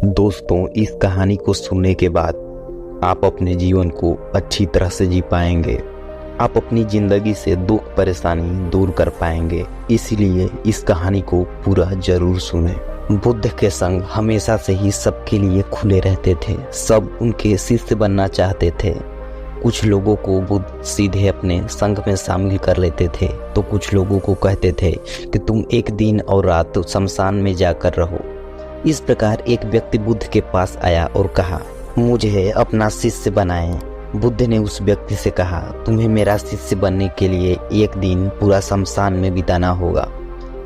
दोस्तों, इस कहानी को सुनने के बाद आप अपने जीवन को अच्छी तरह से जी पाएंगे। आप अपनी जिंदगी से दुख परेशानी दूर कर पाएंगे। इसलिए इस कहानी को पूरा जरूर सुनें। बुद्ध के संग हमेशा से ही सबके लिए खुले रहते थे। सब उनके शिष्य बनना चाहते थे। कुछ लोगों को बुद्ध सीधे अपने संग में शामिल कर लेते थे, तो कुछ लोगों को कहते थे कि तुम एक दिन और रात शमशान में जाकर रहो। इस प्रकार एक व्यक्ति बुद्ध के पास आया और कहा, मुझे अपना शिष्य बनाएं। बुद्ध ने उस व्यक्ति से कहा, तुम्हें मेरा शिष्य बनने के लिए एक दिन पूरा शमशान में बिताना होगा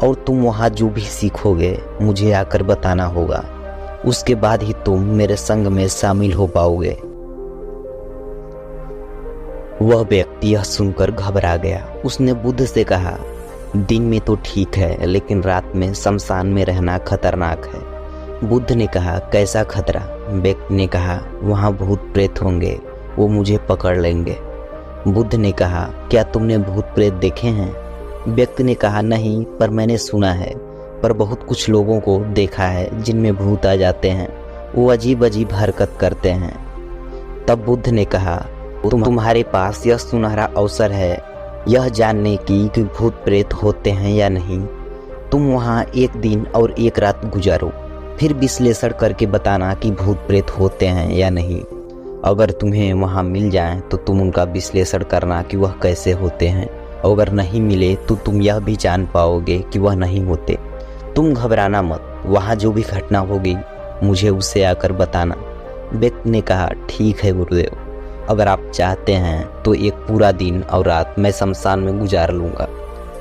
और तुम वहाँ जो भी सीखोगे मुझे आकर बताना होगा। उसके बाद ही तुम मेरे संग में शामिल हो पाओगे। वह व्यक्ति यह सुनकर घबरा गया। उसने बुद्ध से कहा, दिन में तो ठीक है, लेकिन रात में शमशान में रहना खतरनाक है। बुद्ध ने कहा, कैसा खतरा? व्यक्ति ने कहा, वहाँ भूत प्रेत होंगे, वो मुझे पकड़ लेंगे। बुद्ध ने कहा, क्या तुमने भूत प्रेत देखे हैं? व्यक्ति ने कहा, नहीं, पर मैंने सुना है। पर बहुत कुछ लोगों को देखा है जिनमें भूत आ जाते हैं, वो अजीब अजीब हरकत करते हैं। तब बुद्ध ने कहा, तुम्हारे पास यह सुनहरा अवसर है यह जानने की कि भूत प्रेत होते हैं या नहीं। तुम वहाँ एक दिन और एक रात गुजारो, फिर विश्लेषण करके बताना कि भूत प्रेत होते हैं या नहीं। अगर तुम्हें वहाँ मिल जाएं तो तुम उनका विश्लेषण करना कि वह कैसे होते हैं। अगर नहीं मिले तो तुम यह भी जान पाओगे कि वह नहीं होते। तुम घबराना मत, वहाँ जो भी घटना होगी मुझे उसे आकर बताना। व्यक्ति ने कहा, ठीक है गुरुदेव, अगर आप चाहते हैं तो एक पूरा दिन और रात मैं शमशान में गुजार लूँगा।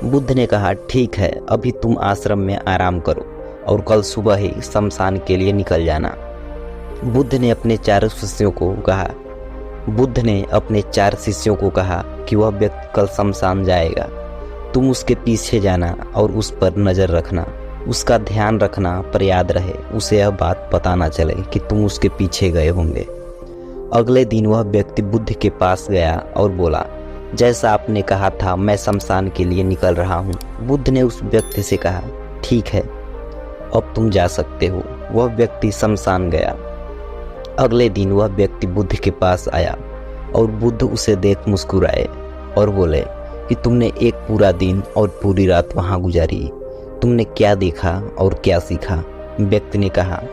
बुद्ध ने कहा, ठीक है, अभी तुम आश्रम में आराम करो और कल सुबह ही शमशान के लिए निकल जाना। बुद्ध ने अपने चार शिष्यों को कहा कि वह व्यक्ति कल शमशान जाएगा। तुम उसके पीछे जाना और उस पर नज़र रखना, उसका ध्यान रखना, पर याद रहे उसे यह बात पता ना चले कि तुम उसके पीछे गए होंगे। अगले दिन वह व्यक्ति बुद्ध के पास गया और बोला, जैसा आपने कहा था मैं शमशान के लिए निकल रहा हूँ। बुद्ध ने उस व्यक्ति से कहा, ठीक है, अब तुम जा सकते हो। वह व्यक्ति शमशान गया। अगले दिन वह व्यक्ति बुद्ध के पास आया और बुद्ध उसे देख मुस्कुराए और बोले कि तुमने एक पूरा दिन और पूरी रात वहाँ गुजारी, तुमने क्या देखा और क्या सीखा? व्यक्ति ने कहा,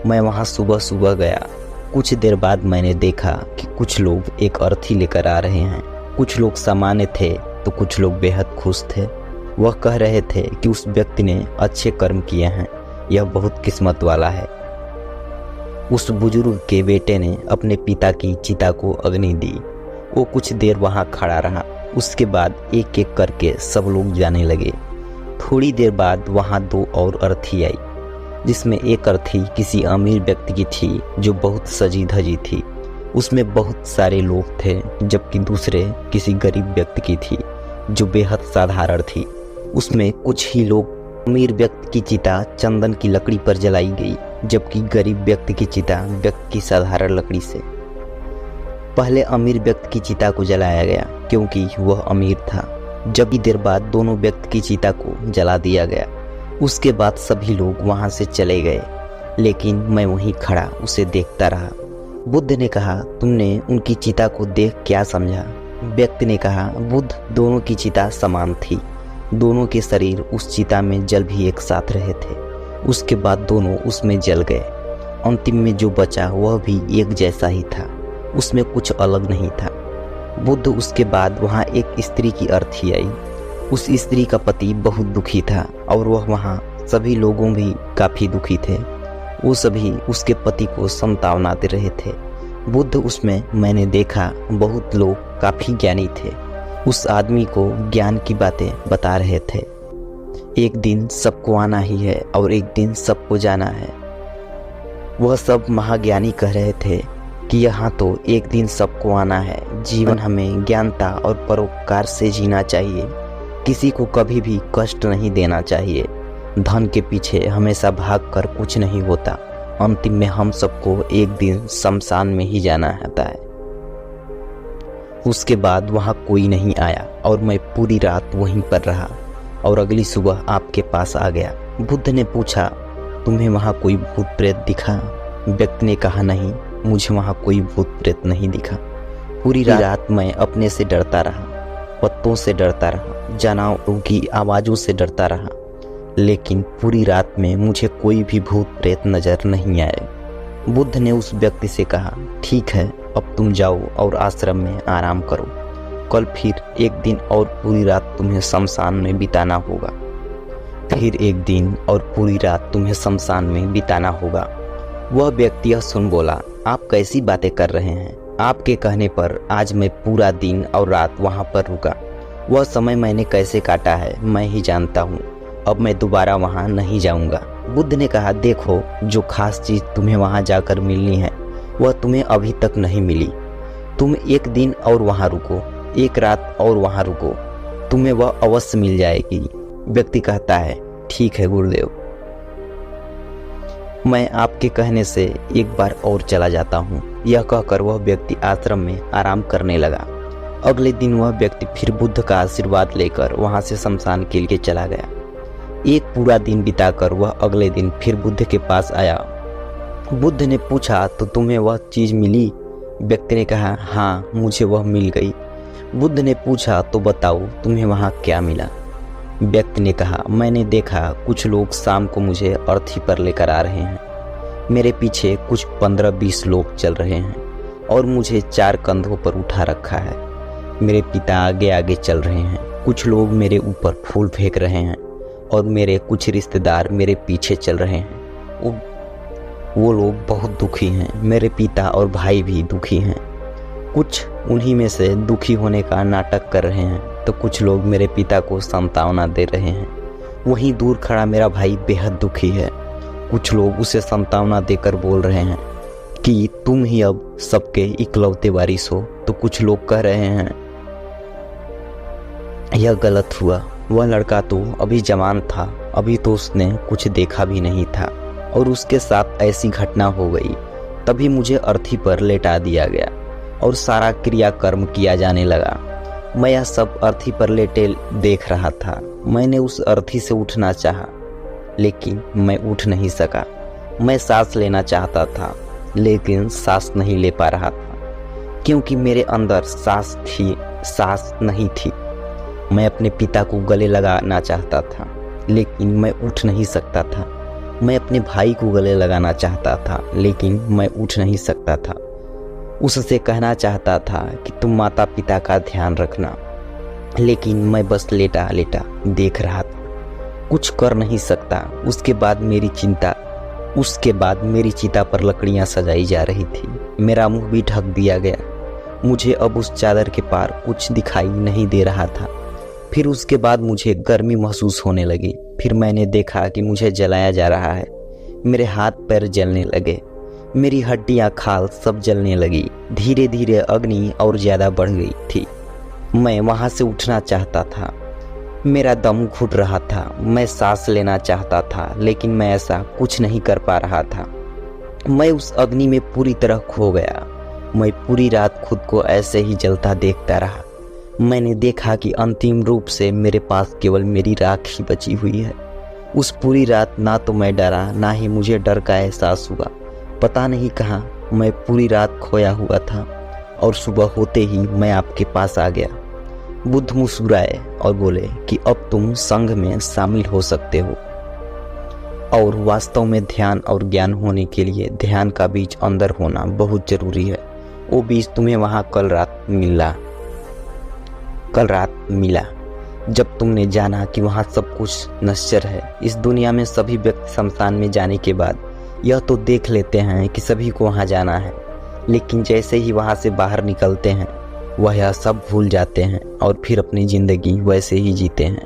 मैं वहाँ सुबह सुबह गया। कुछ देर बाद मैंने देखा कि कुछ लोग एक अर्थी लेकर आ रहे हैं। कुछ लोग सामान्य थे तो कुछ लोग बेहद खुश थे। वह कह रहे थे कि उस व्यक्ति ने अच्छे कर्म किए हैं, यह बहुत किस्मत वाला है। उस बुजुर्ग के बेटे ने अपने पिता की चिता को अग्नि दी। वो कुछ देर वहाँ खड़ा रहा। उसके बाद एक एक करके सब लोग जाने लगे। थोड़ी देर बाद वहाँ दो और अर्थी आई, जिसमें एक अर्थी किसी अमीर व्यक्ति की थी जो बहुत सजी धजी थी। उसमें बहुत सारे लोग थे, जबकि दूसरे किसी गरीब व्यक्ति की थी जो बेहद साधारण थी। उसमें कुछ ही लोग अमीर व्यक्ति की चिता चंदन की लकड़ी पर जलाई गई, जबकि गरीब व्यक्ति की चिता व्यक्ति की साधारण लकड़ी से। पहले अमीर व्यक्ति की चिता को जलाया गया क्योंकि वह अमीर था, जबकि देर बाद दोनों व्यक्ति की चिता को जला दिया गया। उसके बाद सभी लोग वहां से चले गए, लेकिन मैं वहीं खड़ा उसे देखता रहा। बुद्ध ने कहा, तुमने उनकी चिता को देख क्या समझा? व्यक्ति ने कहा, बुद्ध, दोनों की चिता समान थी। दोनों के शरीर उस चिता में जल भी एक साथ रहे थे। उसके बाद दोनों उसमें जल गए। अंतिम में जो बचा वह भी एक जैसा ही था, उसमें कुछ अलग नहीं था। बुद्ध, उसके बाद वहाँ एक स्त्री की अर्थी आई। उस स्त्री का पति बहुत दुखी था और वह वहाँ सभी लोगों भी काफ़ी दुखी थे। वो सभी उसके पति को सांत्वना दे रहे थे। बुद्ध, उसमें मैंने देखा बहुत लोग काफ़ी ज्ञानी थे। उस आदमी को ज्ञान की बातें बता रहे थे। एक दिन सबको आना ही है और एक दिन सबको जाना है। वह सब महाज्ञानी कह रहे थे कि यहाँ तो एक दिन सबको आना है। जीवन हमें ज्ञानता और परोपकार से जीना चाहिए। किसी को कभी भी कष्ट नहीं देना चाहिए। धन के पीछे हमेशा भागकर कुछ नहीं होता। अंतिम में हम सबको एक दिन शमशान में ही जाना होता है। उसके बाद वहाँ कोई नहीं आया और मैं पूरी रात वहीं पर रहा और अगली सुबह आपके पास आ गया। बुद्ध ने पूछा, तुम्हें वहाँ कोई भूत प्रेत दिखा? व्यक्ति ने कहा, नहीं, मुझे वहाँ कोई भूत प्रेत नहीं दिखा। पूरी रात मैं अपने से डरता रहा, पत्तों से डरता रहा, जानवरों की आवाज़ों से डरता रहा, लेकिन पूरी रात में मुझे कोई भी भूत प्रेत नजर नहीं आए। बुद्ध ने उस व्यक्ति से कहा, ठीक है, अब तुम जाओ और आश्रम में आराम करो। कल फिर एक दिन और पूरी रात तुम्हें शमशान में बिताना होगा। फिर एक दिन और पूरी रात तुम्हें शमशान में बिताना होगा। वह व्यक्ति यह सुन बोला, आप कैसी बातें कर रहे हैं? आपके कहने पर आज मैं पूरा दिन और रात वहाँ पर रुका। वह समय मैंने कैसे काटा है मैं ही जानता हूँ। अब मैं दोबारा वहाँ नहीं जाऊँगा। बुद्ध ने कहा, देखो, जो खास चीज़ तुम्हें वहाँ जाकर मिलनी है वह तुम्हें अभी तक नहीं मिली। तुम एक दिन और वहाँ रुको, एक रात और वहाँ रुको, तुम्हें वह अवश्य मिल जाएगी। व्यक्ति कहता है, ठीक है गुरुदेव, मैं आपके कहने से एक बार और चला जाता हूँ। यह कहकर वह व्यक्ति आश्रम में आराम करने लगा। अगले दिन वह व्यक्ति फिर बुद्ध का आशीर्वाद लेकर वहाँ से शमशान के लिए चला गया। एक पूरा दिन बिताकर वह अगले दिन फिर बुद्ध के पास आया। बुद्ध ने पूछा, तो तुम्हें वह चीज़ मिली? व्यक्ति ने कहा, हाँ, मुझे वह मिल गई। बुद्ध ने पूछा, तो बताओ तुम्हें वहाँ क्या मिला? व्यक्ति ने कहा, मैंने देखा कुछ लोग शाम को मुझे अर्थी पर लेकर आ रहे हैं। मेरे पीछे कुछ 15-20 लोग चल रहे हैं और मुझे 4 कंधों पर उठा रखा है। मेरे पिता आगे आगे चल रहे हैं। कुछ लोग मेरे ऊपर फूल फेंक रहे हैं और मेरे कुछ रिश्तेदार मेरे पीछे चल रहे हैं। वो लोग बहुत दुखी हैं। मेरे पिता और भाई भी दुखी हैं। कुछ उन्हीं में से दुखी होने का नाटक कर रहे हैं, तो कुछ लोग मेरे पिता को सांत्वना दे रहे हैं। वहीं दूर खड़ा मेरा भाई बेहद दुखी है। कुछ लोग उसे सांत्वना देकर बोल रहे हैं कि तुम ही अब सबके इकलौते वारिस हो, तो कुछ लोग कह रहे हैं यह गलत हुआ। वह लड़का तो अभी जवान था, अभी तो उसने कुछ देखा भी नहीं था और उसके साथ ऐसी घटना हो गई। तभी मुझे अर्थी पर लेटा दिया गया और सारा क्रियाकर्म किया जाने लगा। मैं यह सब अर्थी पर लेटे देख रहा था। मैंने उस अर्थी से उठना चाहा, लेकिन मैं उठ नहीं सका। मैं सांस लेना चाहता था, लेकिन सांस नहीं ले पा रहा था, क्योंकि मेरे अंदर सांस नहीं थी। मैं अपने पिता को गले लगाना चाहता था, लेकिन मैं उठ नहीं सकता था। मैं अपने भाई को गले लगाना चाहता था, लेकिन मैं उठ नहीं सकता था। उससे कहना चाहता था कि तुम माता पिता का ध्यान रखना, लेकिन मैं बस लेटा लेटा देख रहा था, कुछ कर नहीं सकता। उसके बाद मेरी चिता पर लकड़ियां सजाई जा रही थी। मेरा मुंह भी ढक दिया गया। मुझे अब उस चादर के पार कुछ दिखाई नहीं दे रहा था। फिर उसके बाद मुझे गर्मी महसूस होने लगी। फिर मैंने देखा कि मुझे जलाया जा रहा है। मेरे हाथ पैर जलने लगे, मेरी हड्डियां खाल सब जलने लगी। धीरे धीरे अग्नि और ज़्यादा बढ़ गई थी। मैं वहाँ से उठना चाहता था। मेरा दम घुट रहा था। मैं सांस लेना चाहता था, लेकिन मैं ऐसा कुछ नहीं कर पा रहा था। मैं उस अग्नि में पूरी तरह खो गया। मैं पूरी रात खुद को ऐसे ही जलता देखता रहा। मैंने देखा कि अंतिम रूप से मेरे पास केवल मेरी राख ही बची हुई है। उस पूरी रात ना तो मैं डरा, ना ही मुझे डर का एहसास हुआ। पता नहीं कहाँ मैं पूरी रात खोया हुआ था और सुबह होते ही मैं आपके पास आ गया। बुद्ध मुस्कुराए और बोले कि अब तुम संघ में शामिल हो सकते हो, और वास्तव में ध्यान और ज्ञान होने के लिए ध्यान का बीज अंदर होना बहुत जरूरी है। वो बीज तुम्हें वहाँ कल रात मिला जब तुमने जाना कि वहाँ सब कुछ नश्वर है। इस दुनिया में सभी व्यक्ति शमशान में जाने के बाद यह तो देख लेते हैं कि सभी को वहाँ जाना है, लेकिन जैसे ही वहाँ से बाहर निकलते हैं वह यह सब भूल जाते हैं और फिर अपनी ज़िंदगी वैसे ही जीते हैं,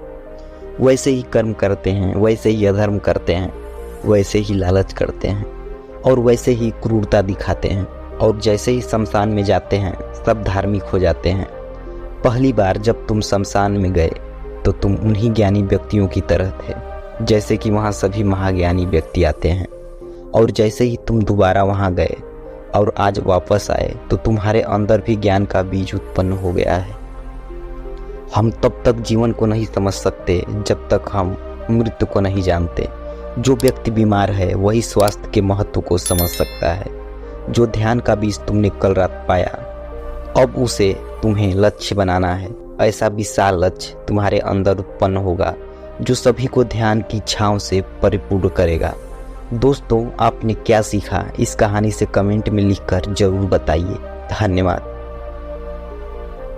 वैसे ही कर्म करते हैं, वैसे ही अधर्म करते हैं, वैसे ही लालच करते हैं और वैसे ही क्रूरता दिखाते हैं। और जैसे ही शमशान में जाते हैं सब धार्मिक हो जाते हैं। पहली बार जब तुम शमशान में गए तो तुम उन्हीं ज्ञानी व्यक्तियों की तरह थे, जैसे कि वहाँ सभी महाज्ञानी व्यक्ति आते हैं। और जैसे ही तुम दोबारा वहाँ गए और आज वापस आए तो तुम्हारे अंदर भी ज्ञान का बीज उत्पन्न हो गया है। हम तब तक जीवन को नहीं समझ सकते जब तक हम मृत्यु को नहीं जानते। जो व्यक्ति बीमार है वही स्वास्थ्य के महत्व को समझ सकता है। जो ध्यान का बीज तुमने कल रात पाया, अब उसे तुम्हें लक्ष्य बनाना है। ऐसा विशाल लक्ष्य तुम्हारे अंदर उत्पन्न होगा जो सभी को ध्यान की छांव से परिपूर्ण करेगा। दोस्तों, आपने क्या सीखा इस कहानी से कमेंट में लिखकर जरूर बताइए। धन्यवाद।